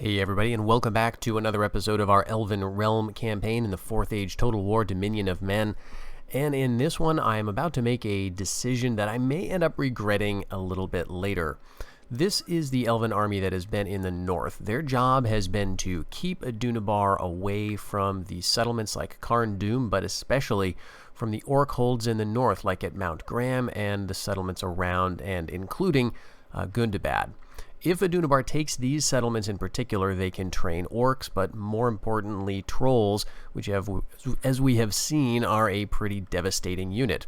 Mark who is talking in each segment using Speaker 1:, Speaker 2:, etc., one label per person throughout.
Speaker 1: Hey everybody, and welcome back to another episode of our Elven Realm campaign in the 4th Age Total War Dominion of Men. And in this one, I am about to make a decision that I may end up regretting a little bit later. This is the Elven army that has been in the north. Their job has been to keep Adunibar away from the settlements like Thranduil, but especially from the orc holds in the north, like at Mount Graham and the settlements around and including Gundabad. If Adunibar takes these settlements in particular, they can train orcs, but more importantly, trolls, which as we have seen, are a pretty devastating unit.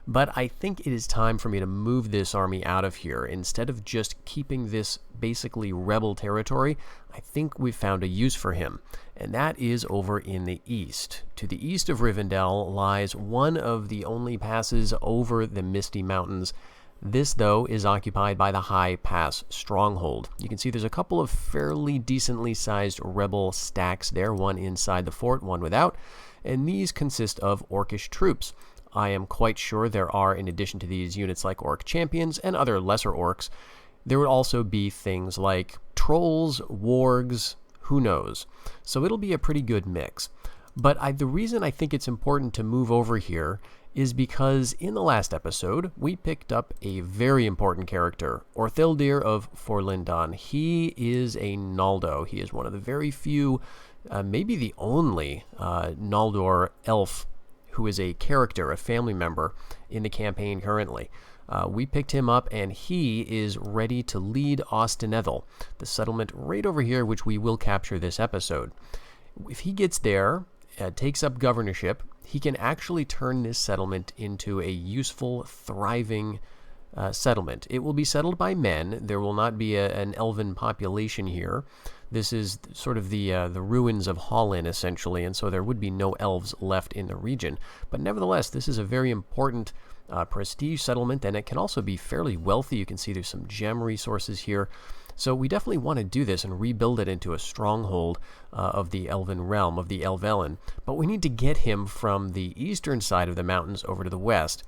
Speaker 1: But I think it is time for me to move this army out of here. Instead of just keeping this basically rebel territory, I think we've found a use for him, and that is over in the east. To the east of Rivendell lies one of the only passes over the Misty Mountains. This, though, is occupied by the High Pass Stronghold. You can see there's a couple of fairly decently sized rebel stacks there, one inside the fort, one without, and these consist of orcish troops. I am quite sure there are, in addition to these units like orc champions and other lesser orcs, there would also be things like trolls, wargs, who knows. So it'll be a pretty good mix. But the reason I think it's important to move over here is because in the last episode, we picked up a very important character, Orthildir of Forlindon. He is a Naldor. He is one of the very few, maybe the only Naldor elf who is a character, a family member in the campaign currently. We picked him up, and he is ready to lead Ethel, the settlement right over here, which we will capture this episode. If he gets there, takes up governorship, he can actually turn this settlement into a useful, thriving settlement. It will be settled by men. There will not be an elven population here. This is sort of the ruins of Hallin, essentially, and so there would be no elves left in the region. But nevertheless, this is a very important prestige settlement, and it can also be fairly wealthy. You can see there's some gem resources here. So we definitely want to do this and rebuild it into a stronghold of the Elven Realm, of the Elvelen. But we need to get him from the eastern side of the mountains over to the west.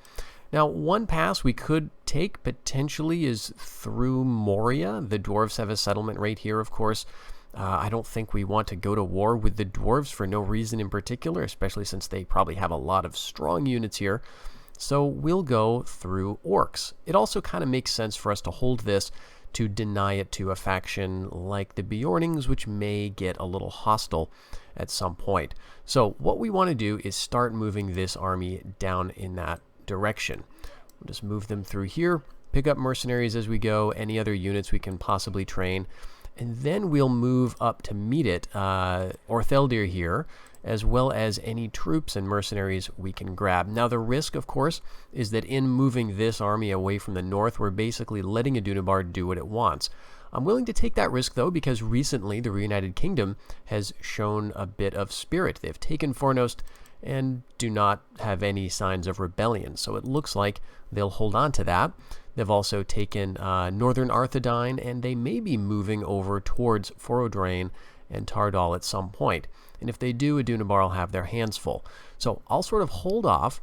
Speaker 1: Now, one pass we could take potentially is through Moria. The dwarves have a settlement right here, of course. I don't think we want to go to war with the dwarves for no reason in particular, especially since they probably have a lot of strong units here. So we'll go through orcs. It also kind of makes sense for us to hold this to deny it to a faction like the Bjornings, which may get a little hostile at some point. So what we want to do is start moving this army down in that direction. We'll just move them through here, pick up mercenaries as we go, any other units we can possibly train, and then we'll move up to meet it, Orthildir here, as well as any troops and mercenaries we can grab. Now, the risk, of course, is that in moving this army away from the north, we're basically letting Adunibar do what it wants. I'm willing to take that risk, though, because recently the Reunited Kingdom has shown a bit of spirit. They've taken Fornost and do not have any signs of rebellion, so it looks like they'll hold on to that. They've also taken northern Arthedain, and they may be moving over towards Forodrain and Thranduil at some point. And if they do, Adunibar will have their hands full. So I'll sort of hold off,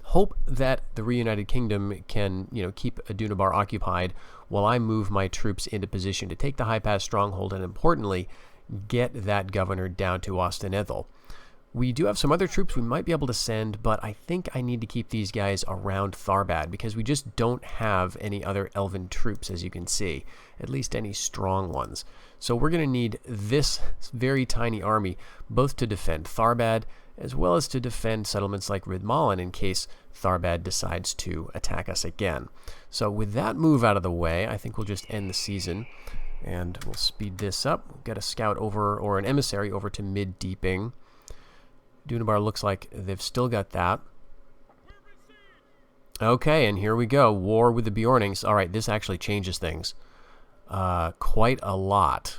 Speaker 1: hope that the Reunited Kingdom can, keep Adunibar occupied while I move my troops into position to take the High Pass Stronghold and, importantly, get that governor down to Ethel. We do have some other troops we might be able to send, but I think I need to keep these guys around Tharbad because we just don't have any other elven troops, as you can see, at least any strong ones. So we're going to need this very tiny army both to defend Tharbad as well as to defend settlements like Ridmalin in case Tharbad decides to attack us again. So with that move out of the way, I think we'll just end the season and we'll speed this up. We'll get a scout over, or an emissary over to Mid-Deeping. Adunibar looks like they've still got that. Okay, and here we go. War with the Bjornings. All right, this actually changes things quite a lot.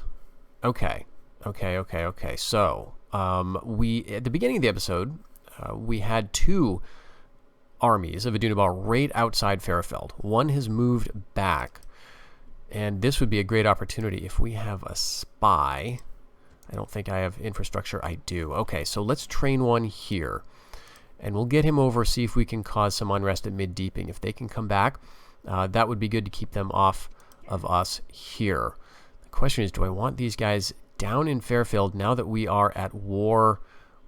Speaker 1: Okay. So, at the beginning of the episode, we had two armies of Adunibar right outside Fairfeld. One has moved back, and this would be a great opportunity if we have a spy. I don't think I have infrastructure. I do. Okay, so let's train one here. And we'll get him over, see if we can cause some unrest at Mid-Deeping. If they can come back, that would be good to keep them off of us here. The question is, do I want these guys down in Fairfield now that we are at war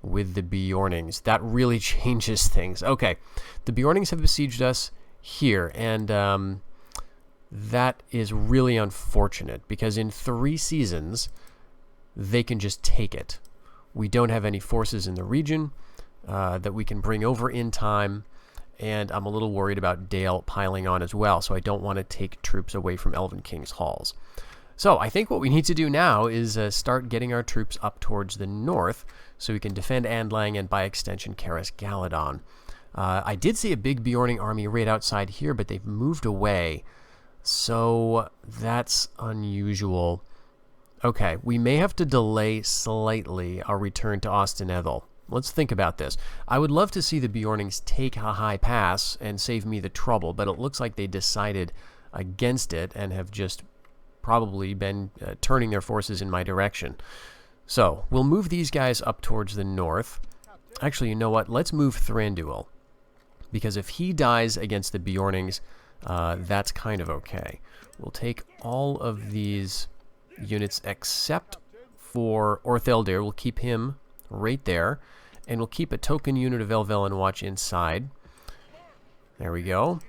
Speaker 1: with the Bjornings? That really changes things. Okay, the Bjornings have besieged us here, and that is really unfortunate because in 3 seasons they can just take it. We don't have any forces in the region that we can bring over in time, and I'm a little worried about Dale piling on as well, so I don't want to take troops away from Elven King's halls. So I think what we need to do now is start getting our troops up towards the north so we can defend Andlang and by extension Karis Galadon. I did see a big Bjorning army right outside here, but they've moved away, so that's unusual. Okay, we may have to delay slightly our return to Ethel. Let's think about this. I would love to see the Bjornings take a high pass and save me the trouble, but it looks like they decided against it and have just probably been turning their forces in my direction. So, we'll move these guys up towards the north. Actually, you know what? Let's move Thranduil, because if he dies against the Bjornings, that's kind of okay. We'll take all of these units except for Ortheldir. We'll keep him right there, and we'll keep a token unit of Elven Watch inside. There we go.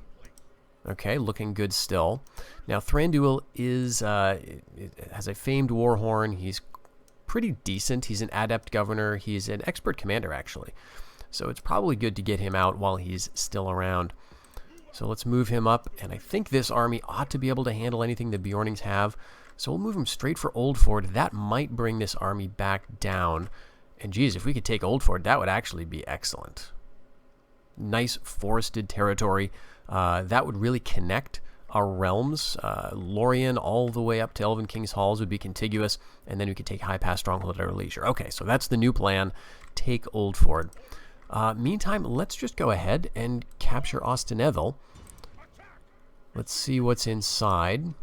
Speaker 1: Okay, looking good still. Now Thranduil is has a famed war horn. He's pretty decent. He's an adept governor. He's an expert commander, actually. So it's probably good to get him out while he's still around. So let's move him up, and I think this army ought to be able to handle anything the Bjornings have. So we'll move him straight for Oldford. That might bring this army back down. And geez, if we could take Oldford, that would actually be excellent. Nice forested territory. That would really connect our realms. Lorien all the way up to Elven King's Halls would be contiguous, and then we could take High Pass Stronghold at our leisure. Okay, so that's the new plan. Take Oldford. Meantime, let's just go ahead and capture Ethel. Let's see what's inside.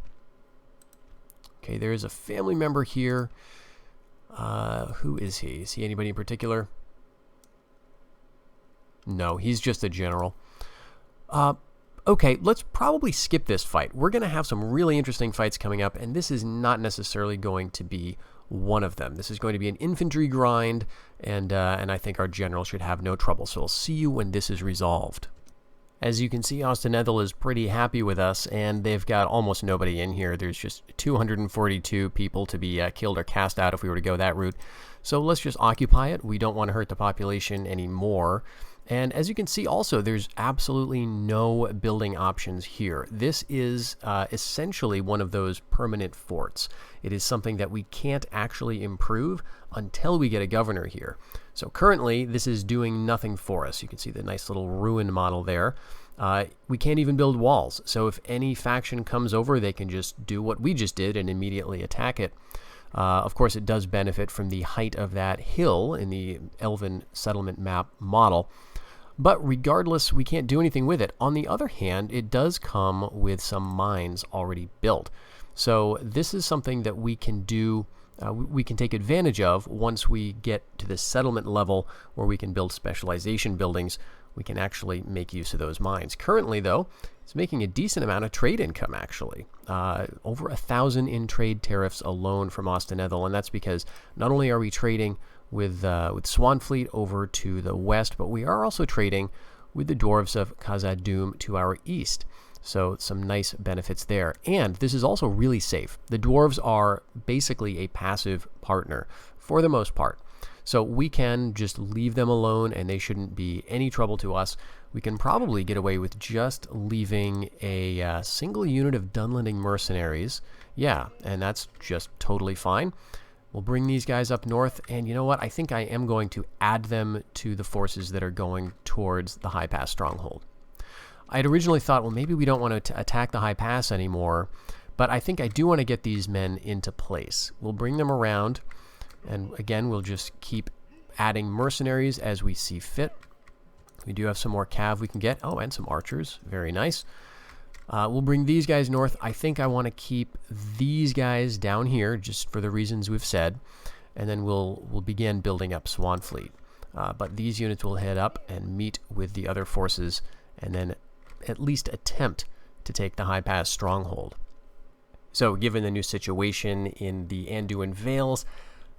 Speaker 1: Okay, there is a family member here. Who is he? Is he anybody in particular? No, he's just a general. Okay, let's probably skip this fight. We're going to have some really interesting fights coming up, and this is not necessarily going to be one of them. This is going to be an infantry grind, and I think our general should have no trouble. So I'll see you when this is resolved. As you can see, Ethel is pretty happy with us, and they've got almost nobody in here. There's just 242 people to be killed or cast out if we were to go that route. So let's just occupy it. We don't want to hurt the population anymore. And as you can see also, there's absolutely no building options here. This is essentially one of those permanent forts. It is something that we can't actually improve until we get a governor here. So currently, this is doing nothing for us. You can see the nice little ruin model there. We can't even build walls. So if any faction comes over, they can just do what we just did and immediately attack it. Of course, it does benefit from the height of that hill in the Elven settlement map model. But regardless, we can't do anything with it. On the other hand, it does come with some mines already built. So this is something that we can do, we can take advantage of once we get to the settlement level where we can build specialization buildings. We can actually make use of those mines. Currently, though, it's making a decent amount of trade income, actually. Over 1,000 in trade tariffs alone from Ethel, and that's because not only are we trading with Swanfleet over to the west, but we are also trading with the dwarves of Khazad-dûm to our east. So some nice benefits there. And this is also really safe. The dwarves are basically a passive partner for the most part. So we can just leave them alone and they shouldn't be any trouble to us. We can probably get away with just leaving a single unit of Dunlending mercenaries. Yeah, and that's just totally fine. We'll bring these guys up north, and you know what? I think I am going to add them to the forces that are going towards the High Pass stronghold. I had originally thought, well, maybe we don't want to attack the High Pass anymore, but I think I do want to get these men into place. We'll bring them around, and again, we'll just keep adding mercenaries as we see fit. We do have some more cav we can get. Oh, and some archers. Very nice. We'll bring these guys north. I think I want to keep these guys down here just for the reasons we've said, and then we'll begin building up Swanfleet. But these units will head up and meet with the other forces and then at least attempt to take the High Pass stronghold. So given the new situation in the Anduin Vales,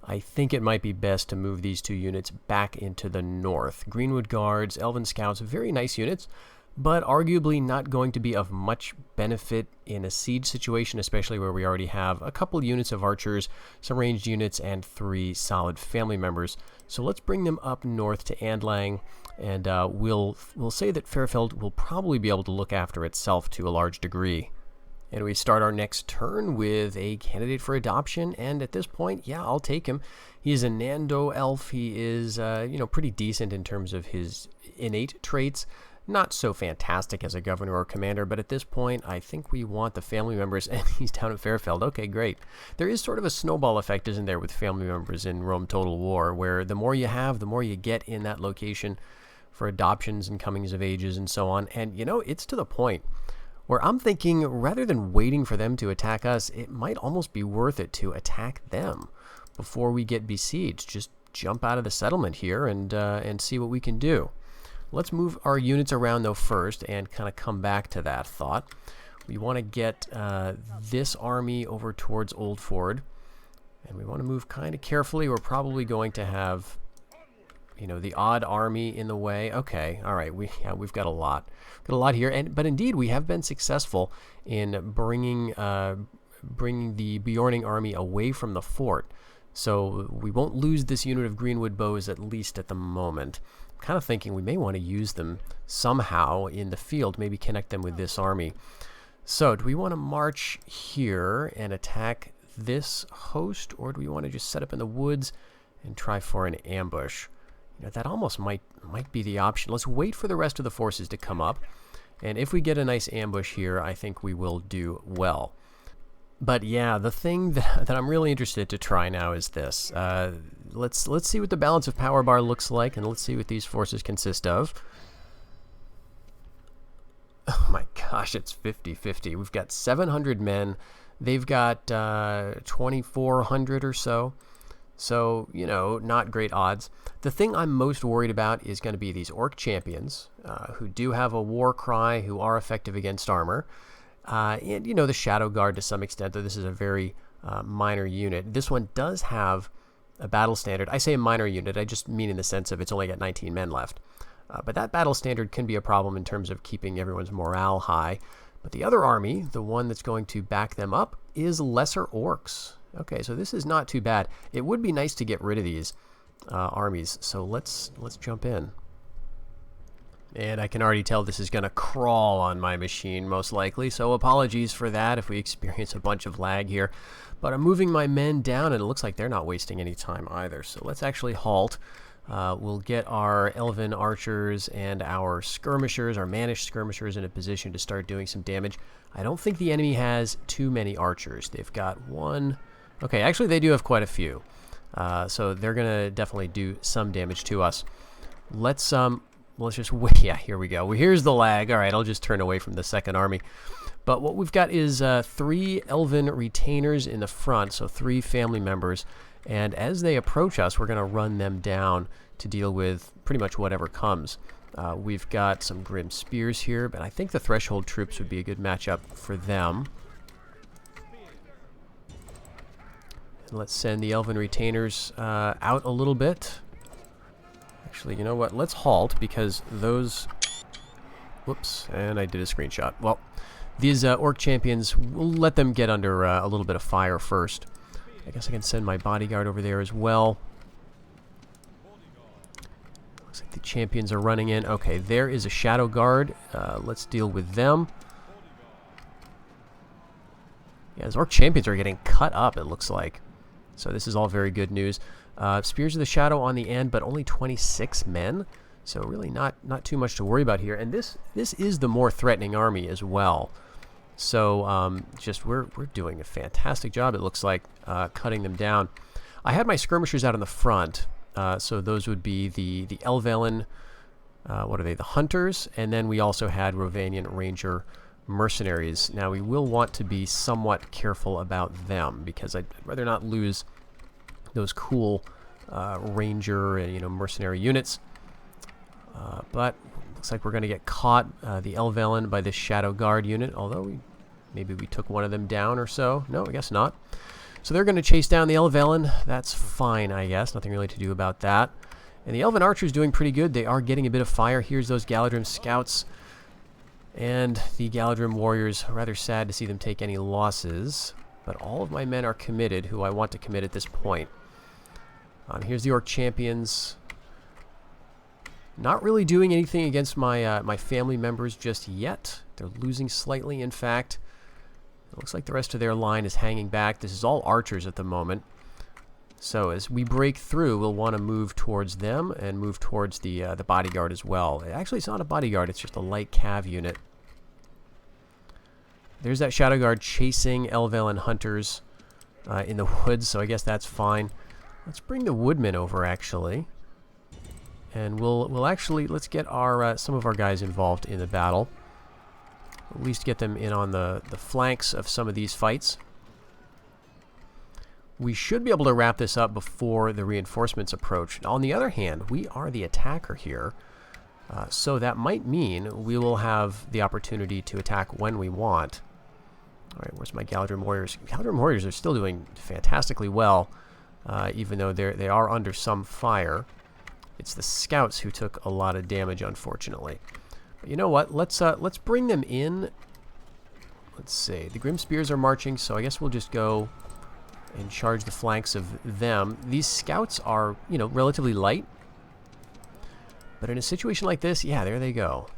Speaker 1: I think it might be best to move these 2 units back into the north. Greenwood Guards, Elven Scouts, very nice units, but arguably not going to be of much benefit in a siege situation, especially where we already have a couple units of archers, some ranged units, and 3 solid family members. So let's bring them up north to Andlang, and we'll say that Fairfeld will probably be able to look after itself to a large degree. And we start our next turn with a candidate for adoption, and at this point, yeah, I'll take him. He's a Nando elf. He is, pretty decent in terms of his innate traits. Not so fantastic as a governor or commander, but at this point, I think we want the family members, and he's down at Fairfeld. Okay, great. There is sort of a snowball effect, isn't there, with family members in Rome Total War, where the more you have, the more you get in that location for adoptions and comings of ages and so on. And, it's to the point where I'm thinking, rather than waiting for them to attack us, it might almost be worth it to attack them before we get besieged. Just jump out of the settlement here and see what we can do. Let's move our units around, though, first, and kind of come back to that thought. We want to get this army over towards Old Ford, and we want to move kind of carefully. We're probably going to have, the odd army in the way. Okay, all right, we've got a lot. Got a lot here, but indeed, we have been successful in bringing the Bjorning army away from the fort. So we won't lose this unit of Greenwood bows, at least at the moment. I'm kind of thinking we may want to use them somehow in the field, maybe connect them with this army. So do we want to march here and attack this host, or do we want to just set up in the woods and try for an ambush? That almost might be the option. Let's wait for the rest of the forces to come up, and if we get a nice ambush here, I think we will do well. But yeah, the thing that I'm really interested to try now is this. Let's see what the balance of power bar looks like, and let's see what these forces consist of. Oh my gosh, it's 50-50. We've got 700 men. They've got 2,400 or so. So, not great odds. The thing I'm most worried about is going to be these orc champions, who do have a war cry, who are effective against armor. And, the Shadow Guard to some extent, though this is a very minor unit. This one does have a battle standard. I say a minor unit, I just mean in the sense of it's only got 19 men left. But that battle standard can be a problem in terms of keeping everyone's morale high. But the other army, the one that's going to back them up, is lesser orcs. Okay, so this is not too bad. It would be nice to get rid of these armies, so let's jump in. And I can already tell this is going to crawl on my machine, most likely, so apologies for that if we experience a bunch of lag here. But I'm moving my men down, and it looks like they're not wasting any time either, so let's actually halt. We'll get our Elven archers and our skirmishers, our managed skirmishers, in a position to start doing some damage. I don't think the enemy has too many archers. They've got one. Okay, actually they do have quite a few. So they're going to definitely do some damage to us. Let's just wait. Yeah, here we go. Well, here's the lag. All right, I'll just turn away from the second army. But what we've got is 3 Elven retainers in the front, so 3 family members. And as they approach us, we're going to run them down to deal with pretty much whatever comes. We've got some Grim Spears here, but I think the Threshold troops would be a good matchup for them. And let's send the Elven retainers out a little bit. Actually, you know what? Let's halt, because those... Whoops, and I did a screenshot. Well, these orc champions, we'll let them get under a little bit of fire first. I guess I can send my bodyguard over there as well. Looks like the champions are running in. Okay, there is a Shadow Guard. Let's deal with them. Yeah, those orc champions are getting cut up, it looks like. So this is all very good news. Spears of the Shadow on the end, but only 26 men. So really not too much to worry about here. And this is the more threatening army as well. So just we're doing a fantastic job, it looks like, cutting them down. I had my skirmishers out in the front. So those would be the Elvelen, what are they, the Hunters. And then we also had Rovanian Ranger mercenaries. Now we will want to be somewhat careful about them, because I'd rather not lose those cool ranger and mercenary units. But looks like we're going to get caught, the Elvelen, by this Shadow Guard unit. Although we Maybe we took one of them down or so. No, I guess not. So they're going to chase down the Elven. That's fine, I guess. Nothing really to do about that. And the Elven Archer's doing pretty good. They are getting a bit of fire. Here's those Galadrim Scouts. And the Galadrim Warriors. Rather sad to see them take any losses. But all of my men are committed, who I want to commit at this point. Here's the Orc Champions. Not really doing anything against my my family members just yet. They're losing slightly, in fact. It looks like the rest of their line is hanging back. This is all archers at the moment. So as we break through, we'll want to move towards them and move towards the bodyguard as well. Actually, it's not a bodyguard. It's just a light cav unit. There's that shadow guard chasing Elven hunters in the woods, so I guess that's fine. Let's bring the woodmen over, actually. And we'll actually, let's get our some of our guys involved in the battle. At least get them in on the flanks of some of these fights. We should be able to wrap this up before the reinforcements approach. On the other hand, we are the attacker here. So that might mean we will have the opportunity to attack when we want. Alright, where's my Galadrim Warriors? Galadrim Warriors are still doing fantastically well, even though they are under some fire. It's the Scouts who took a lot of damage, unfortunately. But you know what? Let's bring them in. Let's see. The Grim Spears are marching, so I guess we'll just go and charge the flanks of them. These Scouts are, you know, relatively light. But in a situation like this, yeah, there they go.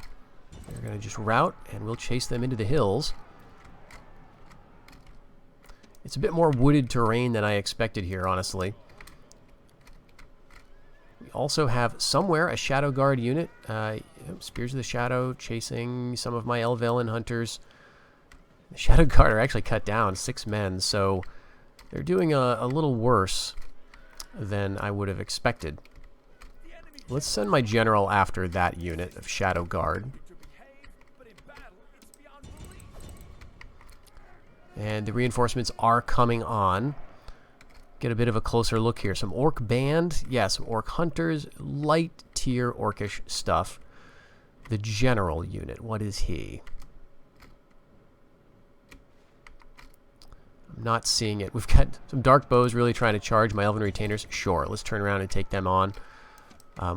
Speaker 1: They're going to just rout, and we'll chase them into the hills. It's a bit more wooded terrain than I expected here, honestly. We also have somewhere a Shadow Guard unit. Spears of the Shadow chasing some of my Elven hunters. The Shadow Guard are actually cut down, 6 men, so they're doing a little worse than I would have expected. Let's send my general after that unit of Shadow Guard. And the reinforcements are coming on. Get a bit of a closer look here. Some Orc Band. Yeah, some Orc Hunters. Light tier Orcish stuff. The general unit. What is he? I'm not seeing it. We've got some Dark Bows really trying to charge my Elven Retainers. Sure, let's turn around and take them on.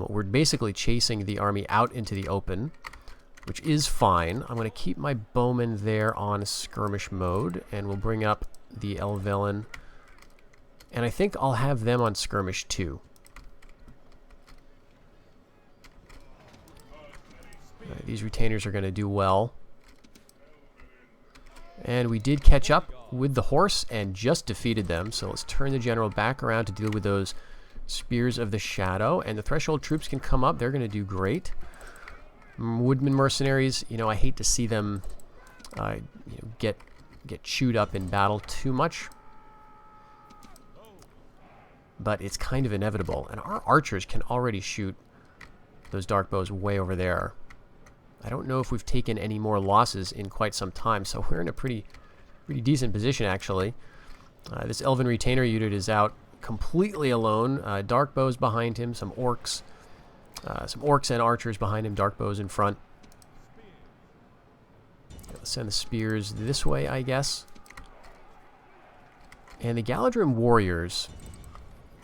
Speaker 1: We're basically chasing the army out into the open, which is fine. I'm going to keep my bowmen there on skirmish mode, and we'll bring up the Elven. And I think I'll have them on skirmish too. Right, these retainers are going to do well. And we did catch up with the horse and just defeated them. So let's turn the general back around to deal with those Spears of the Shadow. And the Threshold troops can come up. They're going to do great. Woodman mercenaries, you know, I hate to see them get chewed up in battle too much. But it's kind of inevitable. And our archers can already shoot those dark bows way over there. I don't know if we've taken any more losses in quite some time, so we're in a pretty decent position, actually. This Elven Retainer unit is out completely alone. Dark bows behind him, some orcs and archers behind him, dark bows in front. Let's send the spears this way, I guess. And the Galadrim Warriors,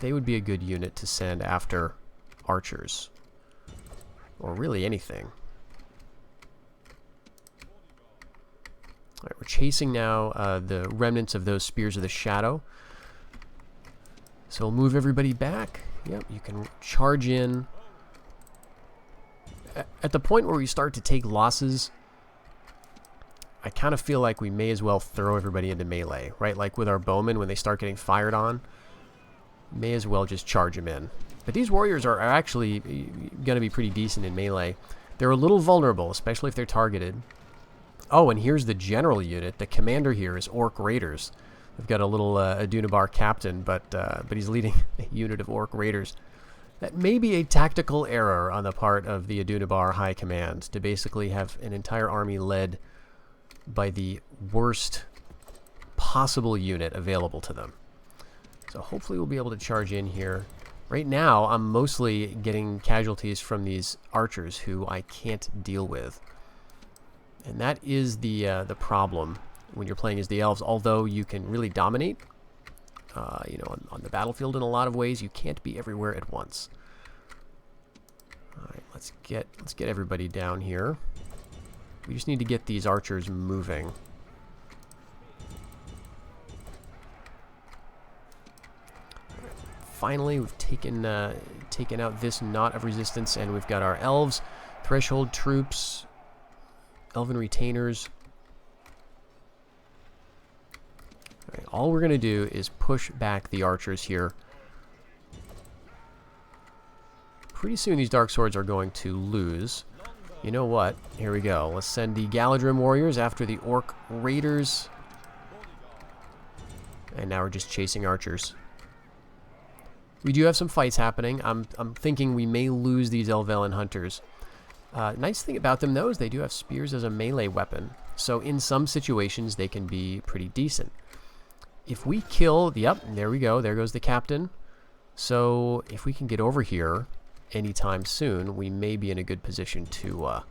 Speaker 1: they would be a good unit to send after archers. Or really anything. Alright, we're chasing now the remnants of those Spears of the Shadow. So we'll move everybody back. Yep, you can charge in. At the point where we start to take losses, I kind of feel like we may as well throw everybody into melee, right? Like with our bowmen, when they start getting fired on, may as well just charge them in. But these warriors are actually going to be pretty decent in melee. They're a little vulnerable, especially if they're targeted. Oh, and here's the general unit. The commander here is Orc Raiders. We've got a little Adunibar captain, but he's leading a unit of Orc Raiders. That may be a tactical error on the part of the Adunibar High Command to basically have an entire army led by the worst possible unit available to them. So hopefully we'll be able to charge in here. Right now, I'm mostly getting casualties from these archers who I can't deal with. And that is the problem when you're playing as the elves, although you can really dominate, you know, on the battlefield in a lot of ways. You can't be everywhere at once. All right, let's get everybody down here. We just need to get these archers moving. Finally, we've taken out this knot of resistance, and we've got our elves, threshold troops, elven retainers. All right, all we're going to do is push back the archers here. Pretty soon these dark swords are going to lose. You know what? Here we go. Let's send the Galadrim warriors after the orc raiders. And now we're just chasing archers. We do have some fights happening. I'm thinking we may lose these Elven hunters. Nice thing about them, though, is they do have spears as a melee weapon. So in some situations, they can be pretty decent. If we kill... Yep, there we go. There goes the captain. So if we can get over here anytime soon, we may be in a good position to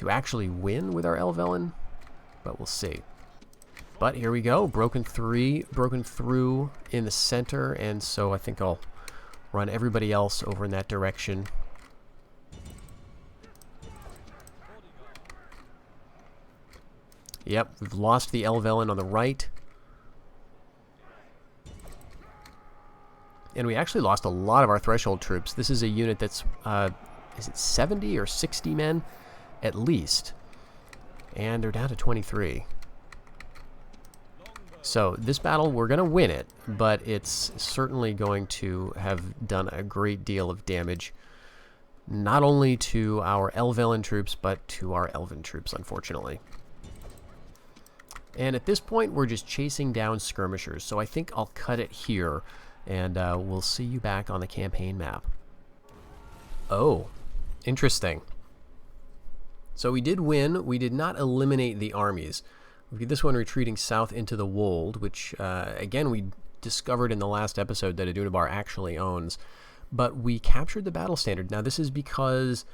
Speaker 1: actually win with our Elven. But we'll see. But here we go, broken through in the center, and so I think I'll run everybody else over in that direction. Yep, we've lost the Elven on the right. And we actually lost a lot of our threshold troops. This is a unit that's, is it 70 or 60 men? At least. And they're down to 23. So this battle, we're going to win it, but it's certainly going to have done a great deal of damage, not only to our Elven troops, but to our Elven troops, unfortunately. And at this point, we're just chasing down skirmishers, so I think I'll cut it here, and we'll see you back on the campaign map. Oh, interesting. So we did win. We did not eliminate the armies. We get this one retreating south into the Wold, which, again, we discovered in the last episode that Adunibar actually owns. But we captured the battle standard. Now, this is because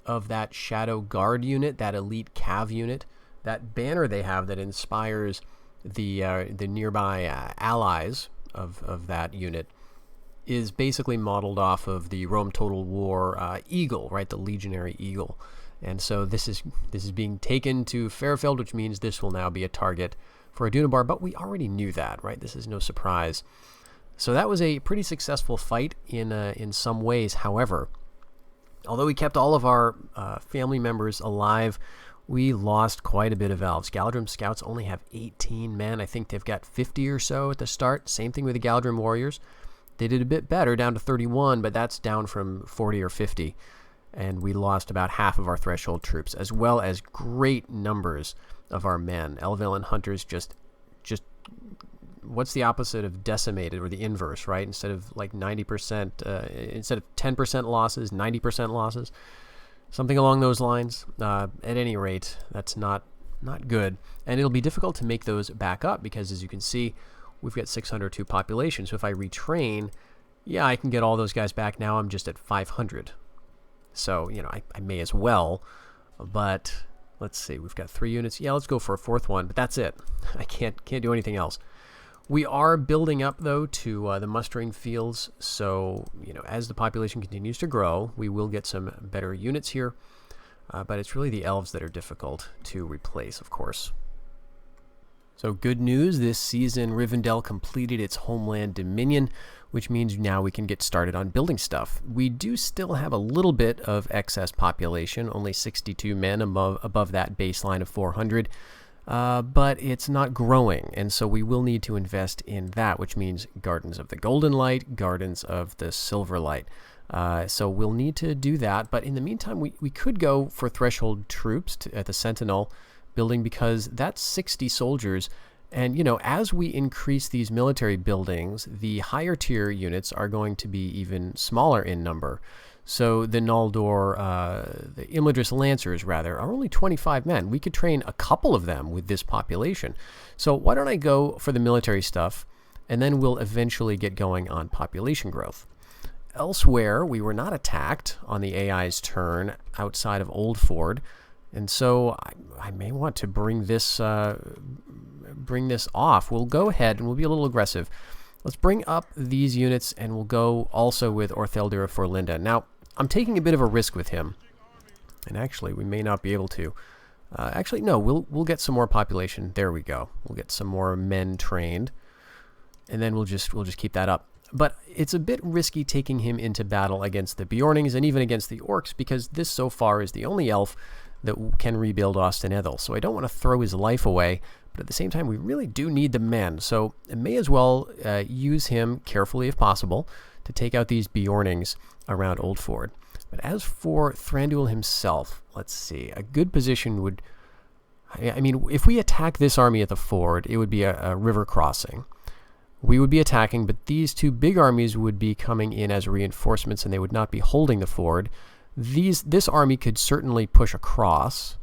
Speaker 1: of that Shadow Guard unit, that elite Cav unit, that banner they have that inspires the nearby allies of that unit is basically modeled off of the Rome Total War eagle, right? The legionary eagle. And so this is being taken to Fairfield, which means this will now be a target for Adunibar, but we already knew that, right? This is no surprise. So that was a pretty successful fight in some ways. However, although we kept all of our family members alive, we lost quite a bit of elves. Galadrim scouts only have 18 men. I think they've got 50 or so at the start. Same thing with the Galadrim warriors. They did a bit better, down to 31, but that's down from 40 or 50. And we lost about half of our threshold troops, as well as great numbers of our men. Elven hunters just what's the opposite of decimated, or the inverse, right? Instead of like 90%, instead of 10% losses, 90% losses, something along those lines. At any rate, that's not good, and it'll be difficult to make those back up because, as you can see, we've got 602 population. So if I retrain, yeah, I can get all those guys back. Now I'm just at 500. So, you know, I may as well, but let's see, we've got 3 units. Yeah, let's go for a 4th one, but that's it. I can't do anything else. We are building up, though, to the mustering fields, so, you know, as the population continues to grow, we will get some better units here, but it's really the elves that are difficult to replace, of course. So good news, this season Rivendell completed its homeland dominion, which means now we can get started on building stuff. We do still have a little bit of excess population, only 62 men above that baseline of 400, but it's not growing, and so we will need to invest in that, which means Gardens of the Golden Light, Gardens of the Silver Light. So we'll need to do that, but in the meantime, we could go for threshold troops at the Sentinel building, because that's 60 soldiers. And, you know, as we increase these military buildings, the higher tier units are going to be even smaller in number. So the Noldor, the Imladris Lancers, rather, are only 25 men. We could train a couple of them with this population. So why don't I go for the military stuff, and then we'll eventually get going on population growth. Elsewhere, we were not attacked on the AI's turn outside of Old Ford. And so I may want to bring this off. We'll go ahead and we'll be a little aggressive. Let's bring up these units, and we'll go also with Ortheldir for Linda. Now, I'm taking a bit of a risk with him, and actually, we may not be able to. Actually, no, we'll get some more population. There we go. We'll get some more men trained, and then we'll just keep that up. But it's a bit risky taking him into battle against the Bjornings and even against the Orcs, because this so far is the only elf that can rebuild Austin Ethel. So I don't want to throw his life away, but at the same time, we really do need the men. So I may as well use him carefully if possible to take out these Bjornings around Old Ford. But as for Thranduil himself, let's see. A good position would... I mean, if we attack this army at the ford, it would be a river crossing. We would be attacking, but these two big armies would be coming in as reinforcements, and they would not be holding the ford. This army could certainly push across,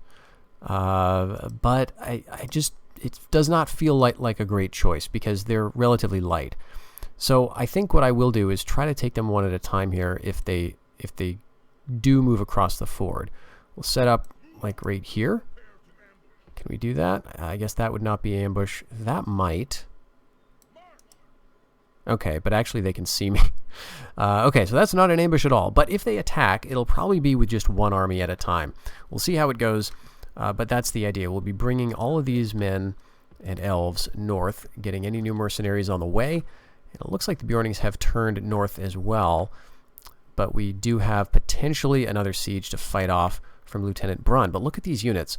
Speaker 1: but it does not feel like a great choice because they're relatively light. So I think what I will do is try to take them one at a time here if they do move across the ford. We'll set up like right here. Can we do that? I guess that would not be ambush. That might. Okay, but actually they can see me. Okay, so that's not an ambush at all. But if they attack, it'll probably be with just one army at a time. We'll see how it goes, but that's the idea. We'll be bringing all of these men and elves north, getting any new mercenaries on the way. And it looks like the Bjornings have turned north as well, but we do have potentially another siege to fight off from Lieutenant Brunn. But look at these units.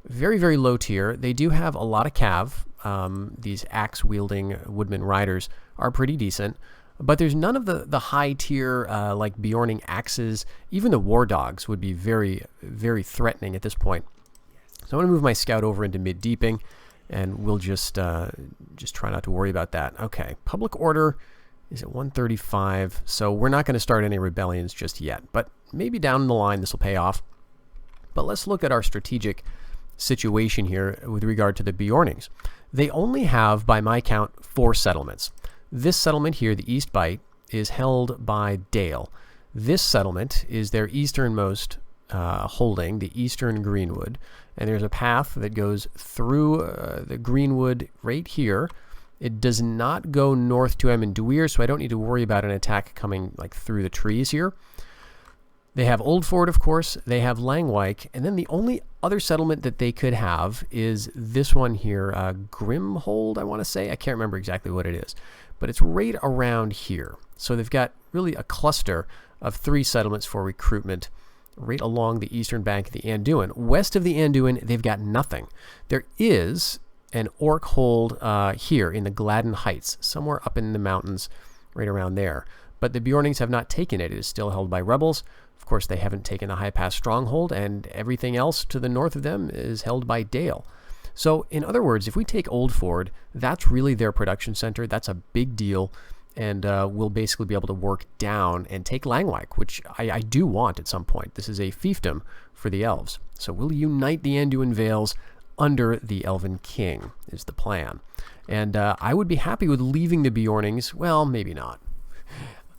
Speaker 1: Very, very low tier. They do have a lot of cav. These axe-wielding woodman riders are pretty decent, but there's none of the high-tier like Bjorning axes. Even the war dogs would be very, very threatening at this point. So I'm going to move my scout over into mid-deeping, and we'll just try not to worry about that. Okay, public order is at 135, so we're not going to start any rebellions just yet, but maybe down the line this will pay off. But let's look at our strategic situation here with regard to the Bjornings. They only have, by my count, 4 settlements. This settlement here, the East Bight, is held by Dale. This settlement is their easternmost holding, the Eastern Greenwood, and there's a path that goes through the Greenwood right here. It does not go north to Emmenduir, so I don't need to worry about an attack coming like through the trees here. They have Old Ford, of course. They have Langwyke. And then the only other settlement that they could have is this one here, Grimhold, I want to say. I can't remember exactly what it is. But it's right around here. So they've got really a cluster of 3 settlements for recruitment right along the eastern bank of the Anduin. West of the Anduin, they've got nothing. There is an orc hold here in the Gladden Heights, somewhere up in the mountains right around there. But the Bjornings have not taken it. It is still held by rebels. Of course, they haven't taken a high pass stronghold, and everything else to the north of them is held by Dale. So, in other words, if we take Old Ford, that's really their production center. That's a big deal, and we'll basically be able to work down and take Langwyke, which I do want at some point. This is a fiefdom for the elves. So we'll unite the Anduin Vales under the Elven King, is the plan. And I would be happy with leaving the Bjornings. Well, maybe not.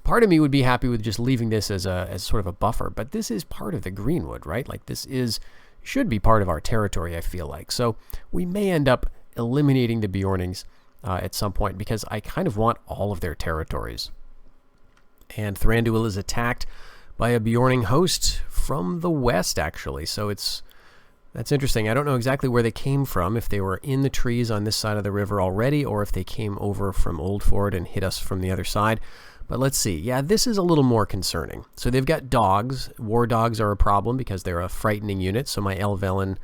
Speaker 1: Part of me would be happy with just leaving this as sort of a buffer, but this is part of the Greenwood, right? Like this should be part of our territory, I feel like. So we may end up eliminating the Bjornings at some point because I kind of want all of their territories. And Thranduil is attacked by a Bjorning host from the west, actually. So that's interesting. I don't know exactly where they came from, if they were in the trees on this side of the river already, or if they came over from Old Ford and hit us from the other side. But let's see. Yeah, this is a little more concerning. So they've got dogs. War dogs are a problem because they're a frightening unit, so my Elvelen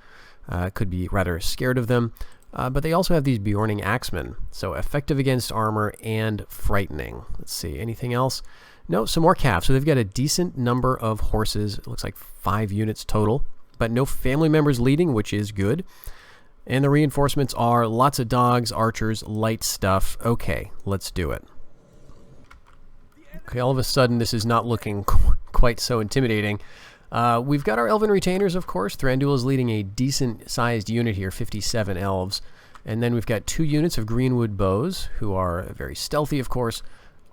Speaker 1: could be rather scared of them. But they also have these Bjorning axemen, so effective against armor and frightening. Let's see. Anything else? No, some more cav. So they've got a decent number of horses. It looks like 5 units total, but no family members leading, which is good. And the reinforcements are lots of dogs, archers, light stuff. Okay, let's do it. Okay, all of a sudden, this is not looking quite so intimidating. We've got our Elven Retainers, of course. Thranduil is leading a decent-sized unit here, 57 elves. And then we've got 2 units of Greenwood Bows, who are very stealthy, of course,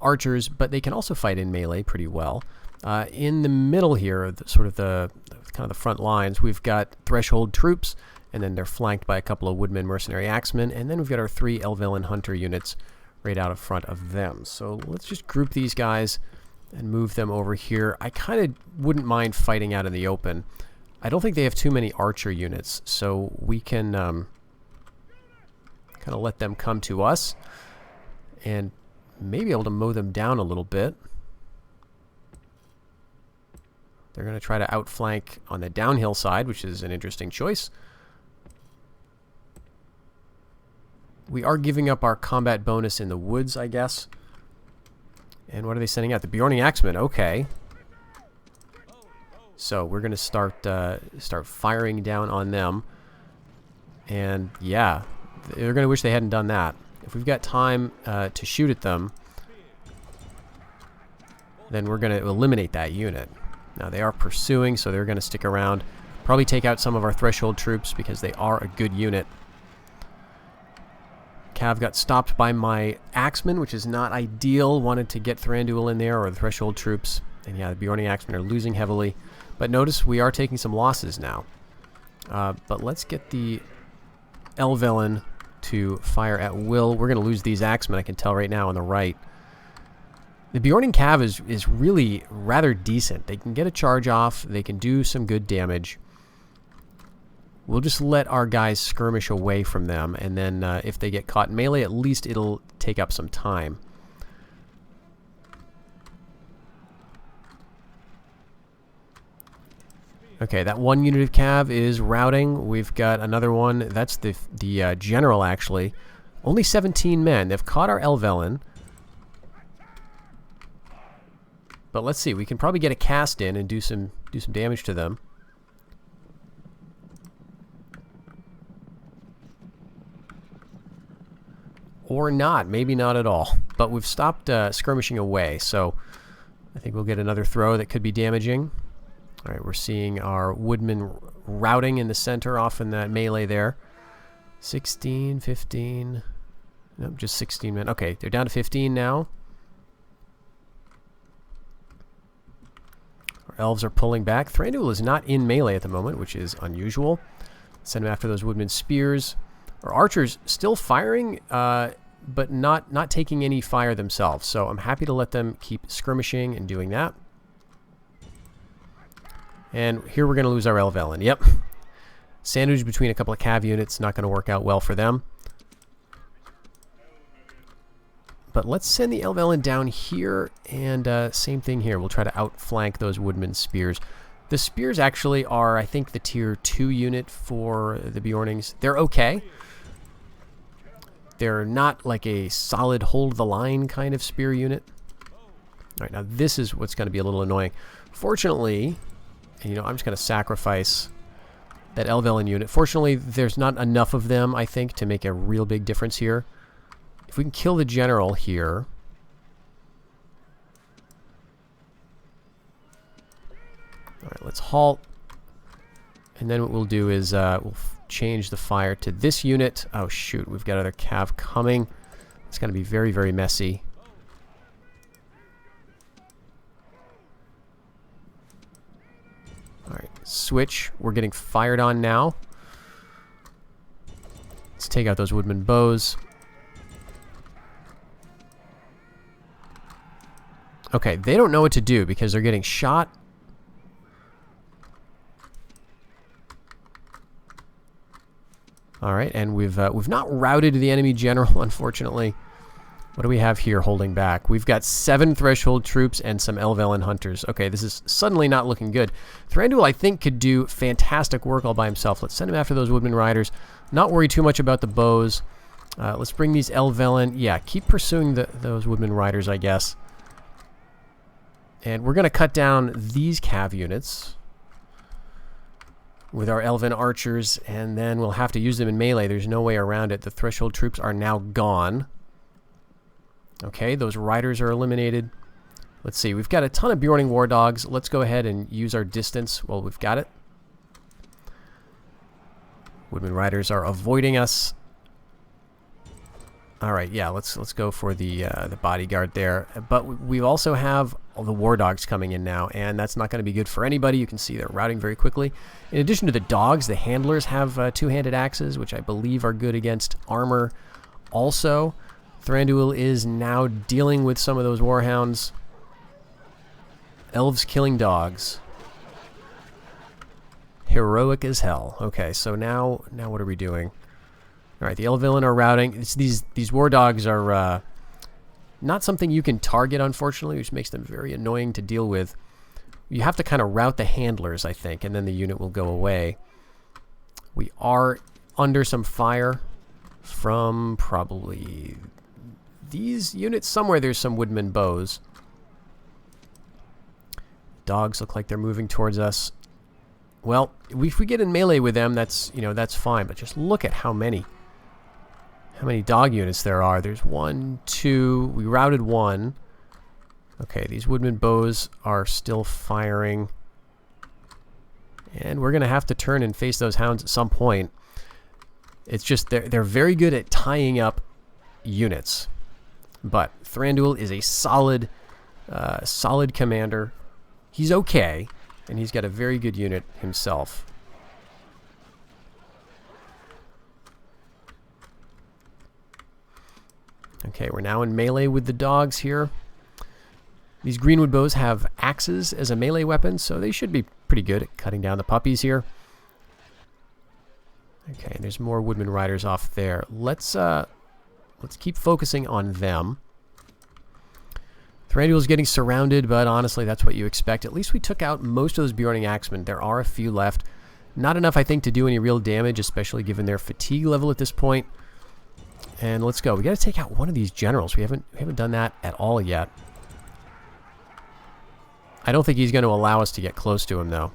Speaker 1: archers, but they can also fight in melee pretty well. In the middle here, sort of the kind of the front lines, we've got Threshold troops, and then they're flanked by a couple of Woodmen Mercenary Axemen, and then we've got our 3 Elven Hunter units right out in front of them. So let's just group these guys and move them over here. I kind of wouldn't mind fighting out in the open. I don't think they have too many archer units, so we can kind of let them come to us and maybe able to mow them down a little bit. They're going to try to outflank on the downhill side, which is an interesting choice. We are giving up our combat bonus in the woods, I guess. And what are they sending out? The Bjorning Axemen. Okay. So we're going to start firing down on them. And yeah, they're going to wish they hadn't done that. If we've got time to shoot at them, then we're going to eliminate that unit. Now they are pursuing, so they're going to stick around. Probably take out some of our Threshold troops because they are a good unit. Cav got stopped by my Axemen, which is not ideal. Wanted to get Thranduil in there, or the Threshold troops. And yeah, the Bjorning Axemen are losing heavily. But notice we are taking some losses now. But let's get the Elven to fire at will. We're going to lose these Axemen, I can tell right now on the right. The Bjorning Cav is really rather decent. They can get a charge off. They can do some good damage. We'll just let our guys skirmish away from them, and then if they get caught in melee, at least it'll take up some time. Okay, that one unit of Cav is routing. We've got another one. That's the general, actually. Only 17 men. They've caught our Elven. But let's see. We can probably get a cast in and do some damage to them. Or not. Maybe not at all. But we've stopped skirmishing away, so I think we'll get another throw that could be damaging. All right, we're seeing our Woodmen routing in the center off in that melee there. 16, 15... Nope, just 16 men. Okay, they're down to 15 now. Our elves are pulling back. Thranduil is not in melee at the moment, which is unusual. Send him after those Woodmen spears. Our archers still firing, but not taking any fire themselves. So I'm happy to let them keep skirmishing and doing that. And here we're going to lose our Elven. Yep. Sandwich between a couple of Cav units. Not going to work out well for them. But let's send the Elven down here. And same thing here. We'll try to outflank those Woodman spears. The spears actually are, I think, the tier 2 unit for the Bjornings. They're okay. They're not like a solid hold-the-line kind of spear unit. All right, now this is what's going to be a little annoying. Fortunately... And, you know, I'm just going to sacrifice that Elven unit. Fortunately, there's not enough of them, I think, to make a real big difference here. If we can kill the general here... Alright, let's halt. And then what we'll do is we'll change the fire to this unit. Oh, shoot, we've got other Cav coming. It's going to be very, very messy. Alright, switch. We're getting fired on now. Let's take out those Woodman bows. Okay, they don't know what to do because they're getting shot. Alright, and we've not routed the enemy general, unfortunately. What do we have here holding back? We've got 7 Threshold troops and some Elven hunters. Okay, this is suddenly not looking good. Thranduil, I think, could do fantastic work all by himself. Let's send him after those Woodman riders. Not worry too much about the bows. Let's bring these Elven. Yeah, keep pursuing those Woodman riders, I guess. And we're going to cut down these Cav units with our Elven archers, and then we'll have to use them in melee. There's no way around it. The Threshold troops are now gone. Okay, those riders are eliminated. Let's see, we've got a ton of Bjorning War Dogs. Let's go ahead and use our distance while we've got it. Woodman riders are avoiding us. All right, yeah, let's go for the bodyguard there. But we also have all the war dogs coming in now, and that's not going to be good for anybody. You can see they're routing very quickly. In addition to the dogs, the handlers have two-handed axes, which I believe are good against armor also. Thranduil is now dealing with some of those warhounds. Elves killing dogs. Heroic as hell. Okay, so now what are we doing? All right, the Elven are routing. These war dogs are not something you can target, unfortunately, which makes them very annoying to deal with. You have to kind of route the handlers, I think, and then the unit will go away. We are under some fire from probably these units. Somewhere there's some woodman bows. Dogs look like they're moving towards us. Well, if we get in melee with them, that's fine. But just look at how many dog units there are. There's 1, 2. We routed 1. Okay, these woodman bows are still firing, and we're gonna have to turn and face those hounds at some point. It's just they're very good at tying up units, but Thranduil is a solid commander. He's okay. And he's got a very good unit himself. Okay, we're now in melee with the dogs here. These greenwood bows have axes as a melee weapon, so they should be pretty good at cutting down the puppies here. Okay, and there's more woodman riders off there. Let's keep focusing on them. Thranduil's getting surrounded, but honestly, that's what you expect. At least we took out most of those Bjorning Axemen. There are a few left. Not enough, I think, to do any real damage, especially given their fatigue level at this point. And let's go. We got to take out one of these generals. We haven't done that at all yet. I don't think he's going to allow us to get close to him, though.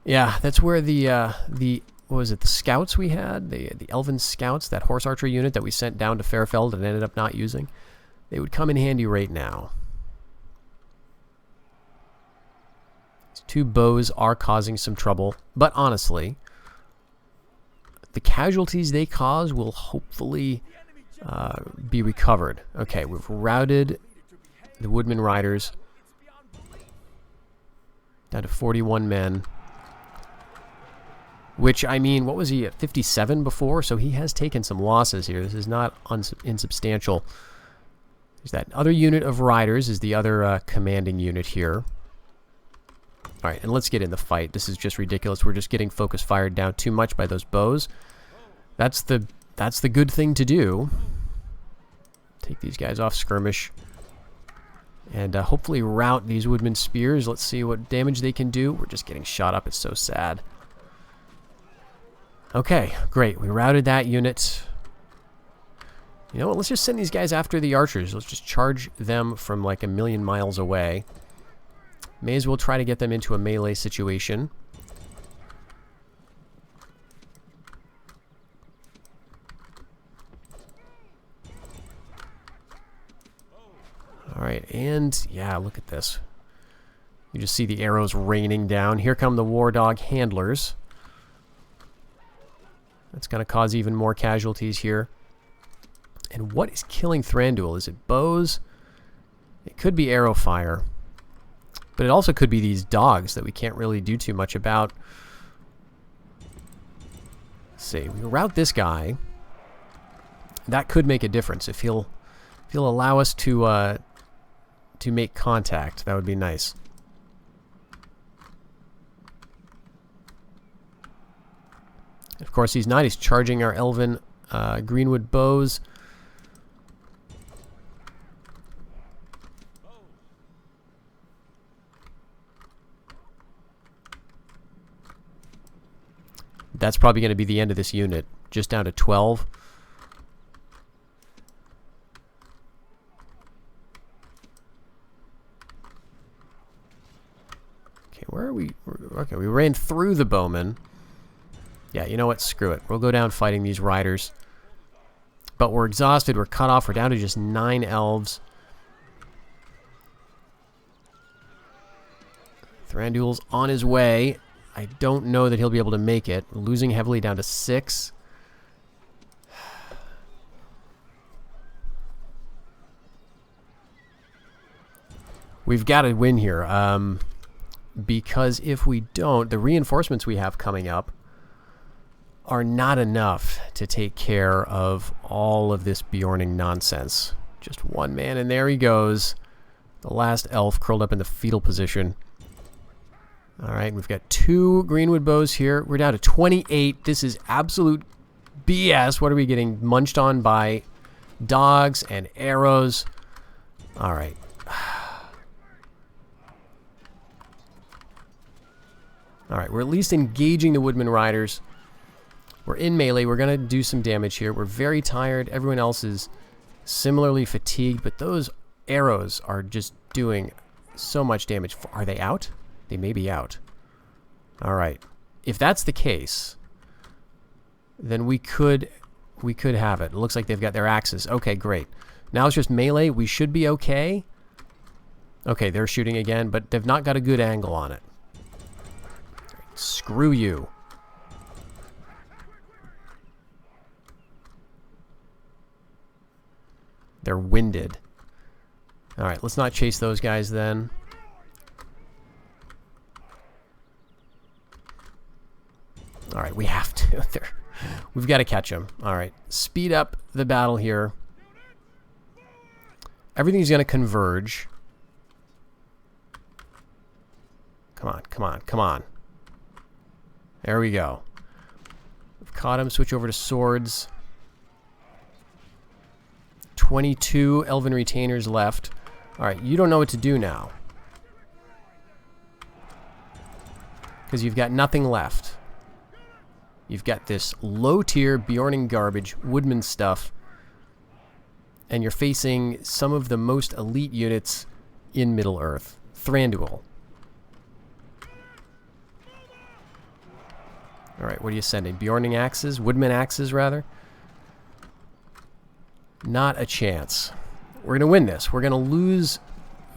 Speaker 1: Yeah, that's where the what was it? The scouts we had, the Elven scouts, that horse archer unit that we sent down to Fairfeld and ended up not using. They would come in handy right now. These two bows are causing some trouble, but honestly, the casualties they cause will hopefully be recovered. Okay, we've routed the Woodman Riders down to 41 men. Which, I mean, what was he at 57 before? So he has taken some losses here. This is not insubstantial. There's that other unit of riders is the other commanding unit here. All right, and let's get in the fight. This is just ridiculous. We're just getting focus fired down too much by those bows. That's the good thing to do. Take these guys off skirmish. And hopefully rout these woodman spears. Let's see what damage they can do. We're just getting shot up. It's so sad. Okay, great. We routed that unit. You know what? Let's just send these guys after the archers. Let's just charge them from like a million miles away. May as well try to get them into a melee situation. Alright, and yeah, look at this. You just see the arrows raining down. Here come the war dog handlers. That's going to cause even more casualties here. And what is killing Thranduil? Is it bows? It could be arrow fire. But it also could be these dogs that we can't really do too much about. Let's see. We route this guy. That could make a difference if he'll allow us to make contact. That would be nice. Of course, he's not. He's charging our Elven Greenwood bows. That's probably going to be the end of this unit. Just down to 12. Okay, where are we? Okay, we ran through the bowmen. Yeah, you know what? Screw it. We'll go down fighting these riders. But we're exhausted. We're cut off. We're down to just 9 elves. Thranduil's on his way. I don't know that he'll be able to make it. We're losing heavily down to 6. We've got to win here. Because if we don't, the reinforcements we have coming up are not enough to take care of all of this Bjorning nonsense. Just one man, and there he goes. The last elf curled up in the fetal position. All right, we've got 2 greenwood bows here. We're down to 28. This is absolute BS. What are we getting munched on by dogs and arrows? All right. All right, we're at least engaging the woodman riders. We're in melee. We're going to do some damage here. We're very tired. Everyone else is similarly fatigued, but those arrows are just doing so much damage. Are they out? They may be out. All right. If that's the case, then we could have it. It looks like they've got their axes. Okay, great. Now it's just melee. We should be okay. Okay, they're shooting again, but they've not got a good angle on it. Screw you. They're winded. All right, let's not chase those guys then. All right, we have to. We've got to catch them. All right, speed up the battle here. Everything's going to converge. Come on, come on, come on. There we go. We've caught him. Switch over to swords. 22 elven retainers left. All right, you don't know what to do now. Because you've got nothing left. You've got this low-tier Bjorning garbage, woodman stuff, and you're facing some of the most elite units in Middle-earth. Thranduil. Alright, what are you sending? Bjorning axes? Woodman axes, rather? Not a chance. We're going to win this. We're going to lose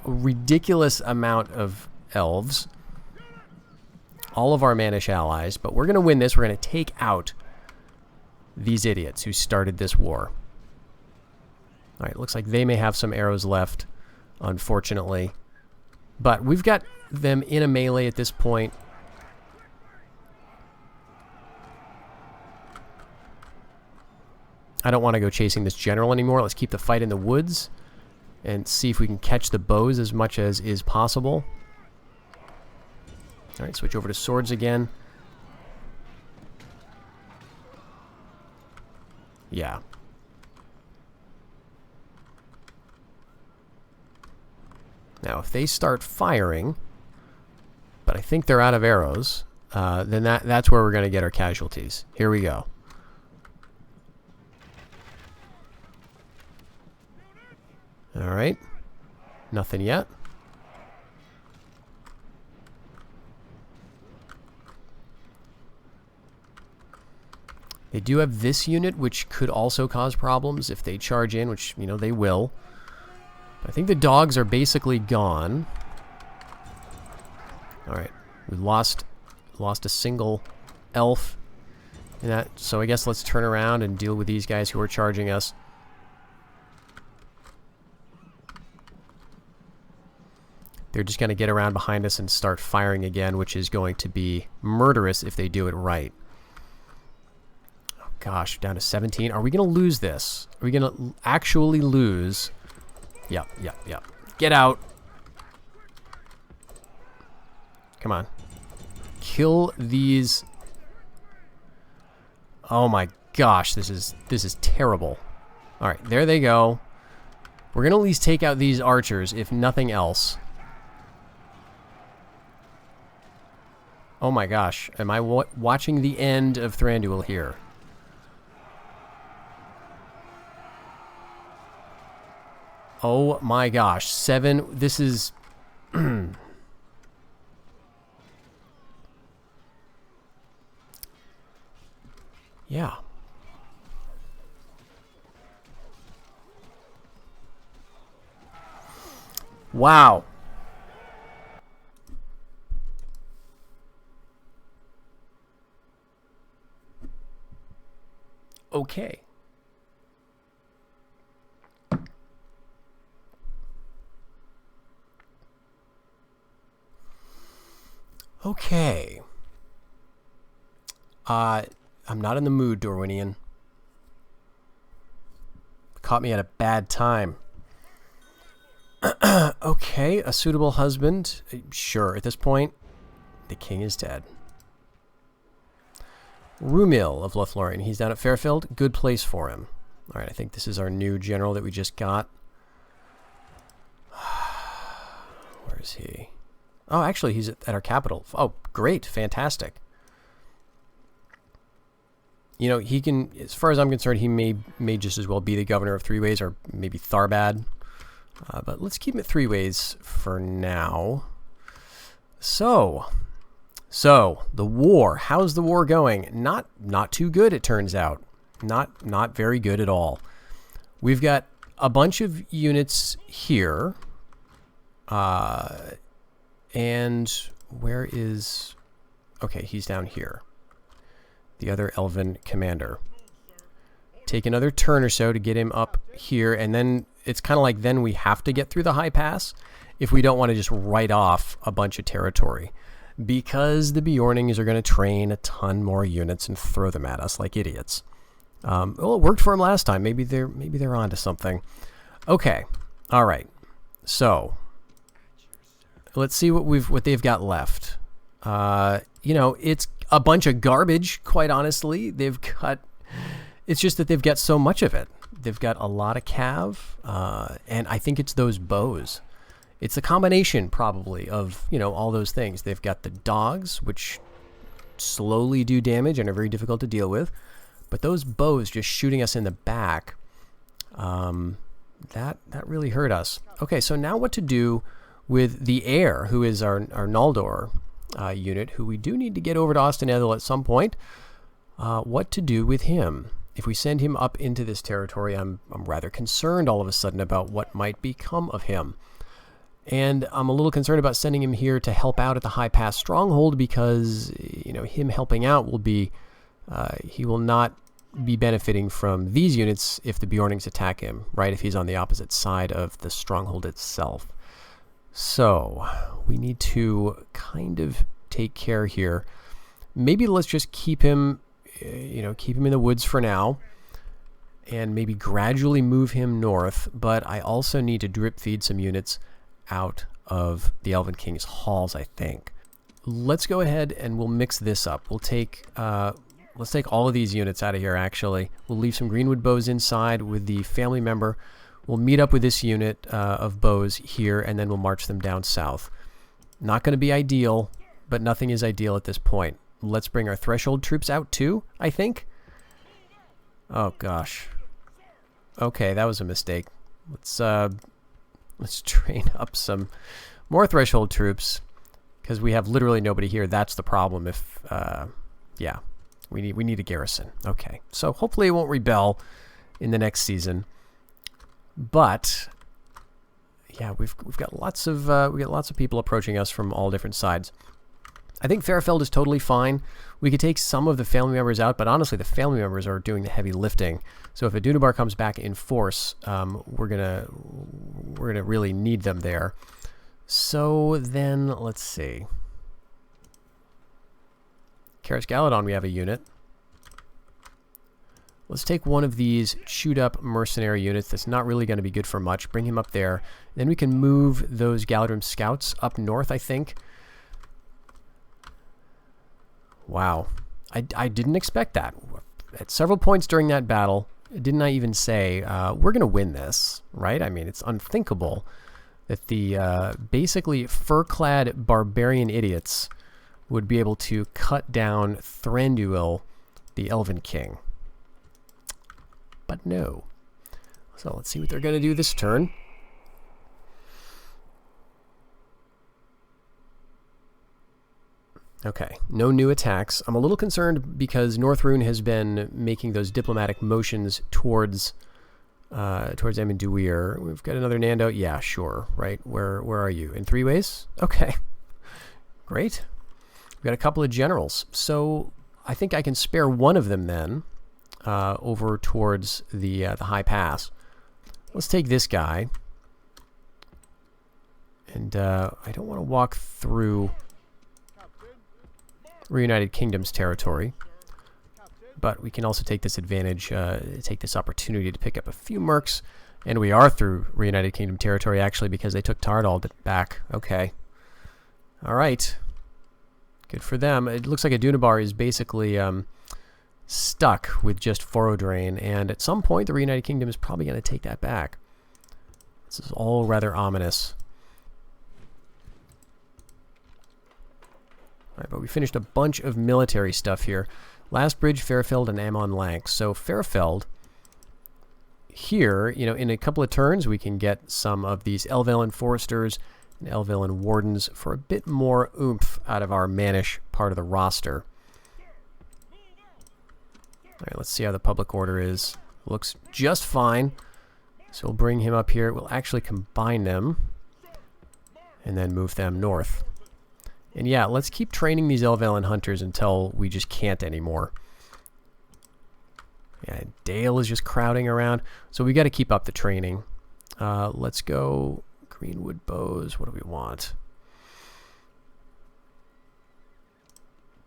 Speaker 1: a ridiculous amount of elves. All of our Manish allies, but we're going to win this. We're going to take out these idiots who started this war. All right, looks like they may have some arrows left, unfortunately. But we've got them in a melee at this point. I don't want to go chasing this general anymore. Let's keep the fight in the woods and see if we can catch the bows as much as is possible. All right, switch over to swords again. Yeah. Now, if they start firing, but I think they're out of arrows, then that's where we're going to get our casualties. Here we go. All right. Nothing yet. They do have this unit, which could also cause problems if they charge in, which, you know, they will. But I think the dogs are basically gone. All right. We lost a single elf in that, so I guess let's turn around and deal with these guys who are charging us. They're just going to get around behind us and start firing again, which is going to be murderous if they do it right. Oh gosh, down to 17. Are we going to lose this? Are we going to actually lose? Yep. Get out. Come on. Kill these. Oh my gosh, this is terrible. All right, there they go. We're going to at least take out these archers, if nothing else. Oh my gosh, am I watching the end of Thranduil here? Oh my gosh, 7, this is... yeah. Wow. Okay. Okay. I'm not in the mood, Dorwinian. Caught me at a bad time. Okay, a suitable husband. Sure, at this point, the king is dead. Rumil of Lothlorien. He's down at Fairfield. Good place for him. Alright, I think this is our new general that we just got. Where is he? Oh, actually, he's at our capital. Oh, great. Fantastic. You know, he can, as far as I'm concerned, he may just as well be the governor of Three Ways, or maybe Tharbad. But let's keep him at Three Ways for now. So the war. How's the war going? Not too good, it turns out. Not very good at all. We've got a bunch of units here. And where is... Okay, he's down here. The other Elven commander. Take another turn or so to get him up here, and then it's kind of like then we have to get through the high pass if we don't want to just write off a bunch of territory. Because the Bjornings are going to train a ton more units and throw them at us like idiots. Well, it worked for them last time. Maybe they're onto something. Okay. All right. So let's see what they've got left. You know, it's a bunch of garbage, quite honestly. It's just that they've got so much of it. They've got a lot of cav, and I think it's those bows. It's a combination, probably, of, you know, all those things. They've got the dogs, which slowly do damage and are very difficult to deal with. But those bows just shooting us in the back, that really hurt us. Okay, so now what to do with the heir, who is our Noldor unit, who we do need to get over to Austin Ethel at some point. What to do with him? If we send him up into this territory, I'm rather concerned all of a sudden about what might become of him. And I'm a little concerned about sending him here to help out at the High Pass Stronghold because, you know, him helping out will be... he will not be benefiting from these units if the Bjornings attack him, right? If he's on the opposite side of the stronghold itself. So, we need to kind of take care here. Maybe let's just keep him, you know, keep him in the woods for now. And maybe gradually move him north. But I also need to drip feed some units out of the Elven King's halls, I think. Let's go ahead and we'll mix this up. We'll take... let's take all of these units out of here, actually. We'll leave some Greenwood bows inside with the family member. We'll meet up with this unit of bows here, and then we'll march them down south. Not going to be ideal, but nothing is ideal at this point. Let's bring our threshold troops out too, I think. Oh, gosh. Okay, that was a mistake. Let's train up some more threshold troops, because we have literally nobody here. That's the problem. If, yeah. We need a garrison. Okay, so hopefully it won't rebel in the next season. But yeah, we've got lots of people approaching us from all different sides. I think Fairfield is totally fine. We could take some of the family members out, but honestly, the family members are doing the heavy lifting. So if Adunibar comes back in force, we're gonna really need them there. So then let's see. Karis Galadon, we have a unit. Let's take one of these chewed up mercenary units that's not really going to be good for much. Bring him up there. Then we can move those Galadrim scouts up north, I think. Wow. I didn't expect that. At several points during that battle, didn't I even say, we're going to win this, right? I mean, it's unthinkable that the basically fur-clad barbarian idiots would be able to cut down Thranduil, the Elven King. But no. So let's see what they're going to do this turn. Okay, no new attacks. I'm a little concerned because Northrune has been making those diplomatic motions towards Amenduir. We've got another Nando. Yeah, sure. Right. Where are you? In Three Ways? Okay. Great. We've got a couple of generals. So I think I can spare one of them then over towards the High Pass. Let's take this guy. And I don't want to walk through Reunited Kingdom's territory. But we can also take this advantage, take this opportunity to pick up a few mercs. And we are through Reunited Kingdom territory, actually, because they took Thranduil back. Okay. All right. Good for them. It looks like Adunibar is basically stuck with just Foroddrain, and at some point the Reunited Kingdom is probably going to take that back. This is all rather ominous. Alright, but we finished a bunch of military stuff here. Last Bridge, Fairfeld, and Amon Lanx. So Fairfeld, here, you know, in a couple of turns we can get some of these Elven Foresters and Elven Wardens for a bit more oomph out of our Mannish part of the roster. Alright, let's see how the public order is. Looks just fine. So we'll bring him up here. We'll actually combine them and then move them north. And yeah, let's keep training these Elven hunters until we just can't anymore. Yeah, Dale is just crowding around. So we got to keep up the training. Let's go Greenwood bows. What do we want?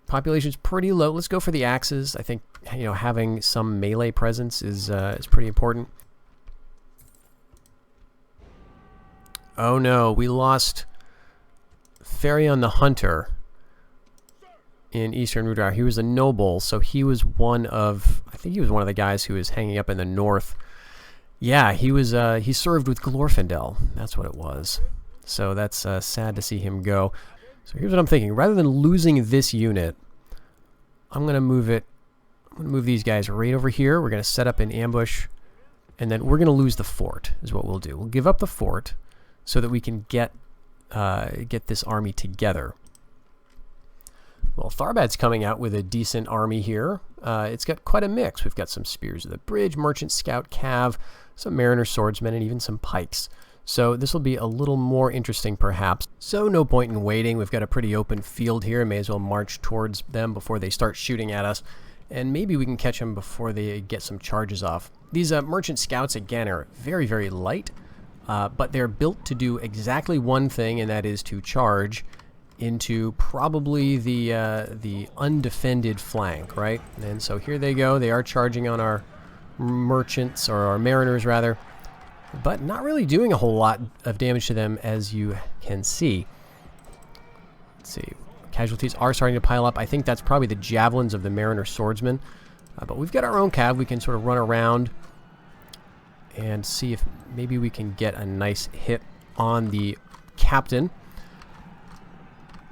Speaker 1: Population's pretty low. Let's go for the axes. I think, you know, having some melee presence is pretty important. Oh no, we lost Ferion the Hunter in Eastern Rudar. He was a noble, so he was one of, I think he was one of the guys who was hanging up in the north. Yeah, he was, he served with Glorfindel. That's what it was. So that's sad to see him go. So here's what I'm thinking. Rather than losing this unit, I'm going to move it. I'm going to move these guys right over here. We're going to set up an ambush, and then we're going to lose the fort is what we'll do. We'll give up the fort so that we can get this army together. Well, Tharbad's coming out with a decent army here. It's got quite a mix. We've got some Spears of the Bridge, Merchant, Scout, Cav, some Mariner, Swordsmen, and even some Pikes. So this will be a little more interesting, perhaps. So no point in waiting. We've got a pretty open field here. May as well march towards them before they start shooting at us. And maybe we can catch them before they get some charges off. These Merchant Scouts, again, are very, very light. But they're built to do exactly one thing, and that is to charge into probably the undefended flank, right? And so here they go. They are charging on our merchants, or our mariners, rather. But not really doing a whole lot of damage to them, as you can see. Let's see. Casualties are starting to pile up. I think that's probably the javelins of the Mariner Swordsmen. But we've got our own cav. We can sort of run around and see if maybe we can get a nice hit on the captain.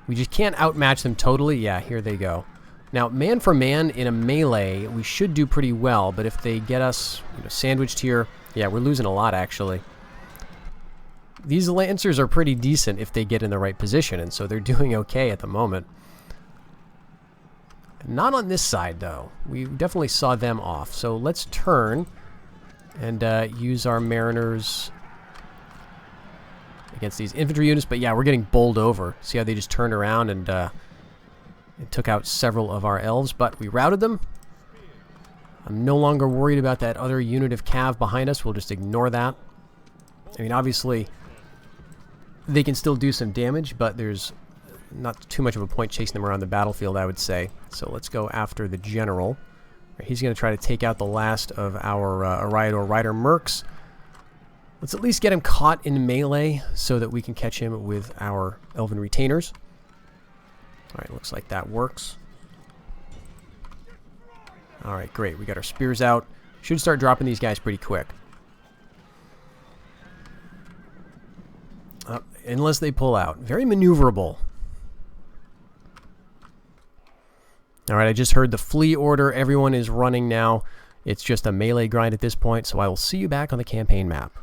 Speaker 1: We just can't outmatch them totally. Yeah, here they go. Now, man for man in a melee, we should do pretty well. But if they get us, you know, sandwiched here, yeah, we're losing a lot, actually. These Lancers are pretty decent if they get in the right position, and so they're doing okay at the moment. Not on this side, though. We definitely saw them off. So let's turn and use our Mariners against these infantry units. But yeah, we're getting bowled over. See how they just turned around and took out several of our elves, but we routed them. I'm no longer worried about that other unit of cav behind us. We'll just ignore that. I mean, obviously, they can still do some damage, but there's not too much of a point chasing them around the battlefield, I would say. So let's go after the general. He's going to try to take out the last of our Ariador Rider mercs. Let's at least get him caught in melee so that we can catch him with our Elven Retainers. Alright, looks like that works. Alright, great. We got our spears out. Should start dropping these guys pretty quick. Unless they pull out. Very maneuverable. Alright, I just heard the flee order. Everyone is running now. It's just a melee grind at this point, so I will see you back on the campaign map.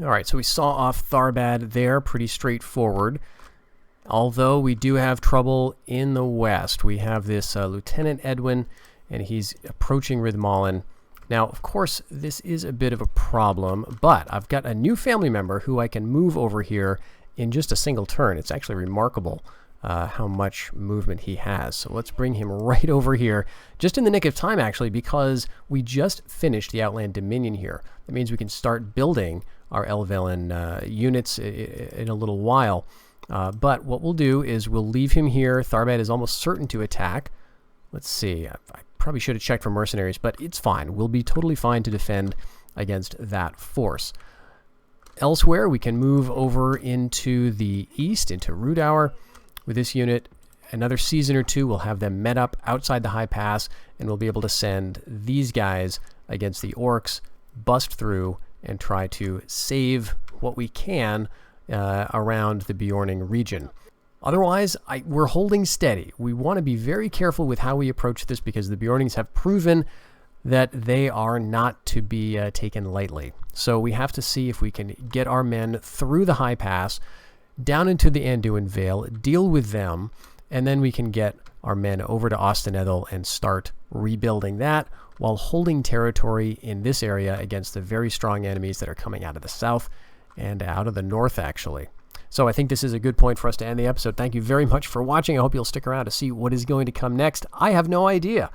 Speaker 1: Alright, so we saw off Tharbad there. Pretty straightforward. Although we do have trouble in the west. We have this Lieutenant Edwin, and he's approaching Rithmallen. Now, of course, this is a bit of a problem, but I've got a new family member who I can move over here in just a single turn. It's actually remarkable how much movement he has. So let's bring him right over here, just in the nick of time, actually, because we just finished the Outland Dominion here. That means we can start building our Elven units in a little while. But what we'll do is we'll leave him here. Tharbad is almost certain to attack. Let's see. I probably should have checked for mercenaries, but it's fine. We'll be totally fine to defend against that force. Elsewhere, we can move over into the east, into Rudour. With this unit, another season or two, we'll have them met up outside the high pass, and we'll be able to send these guys against the orcs, bust through, and try to save what we can around the Bjorning region. Otherwise, we're holding steady. We want to be very careful with how we approach this because the Bjornings have proven that they are not to be taken lightly. So we have to see if we can get our men through the high pass, down into the Anduin Vale, deal with them, and then we can get our men over to Ethel and start rebuilding that while holding territory in this area against the very strong enemies that are coming out of the south and out of the north, actually. So I think this is a good point for us to end the episode. Thank you very much for watching. I hope you'll stick around to see what is going to come next. I have no idea.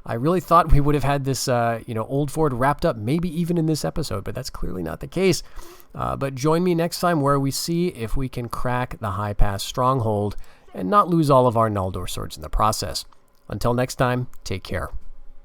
Speaker 1: I really thought we would have had this, Old Ford wrapped up, maybe even in this episode, but that's clearly not the case. But join me next time where we see if we can crack the High Pass stronghold and not lose all of our Noldor swords in the process. Until next time, take care.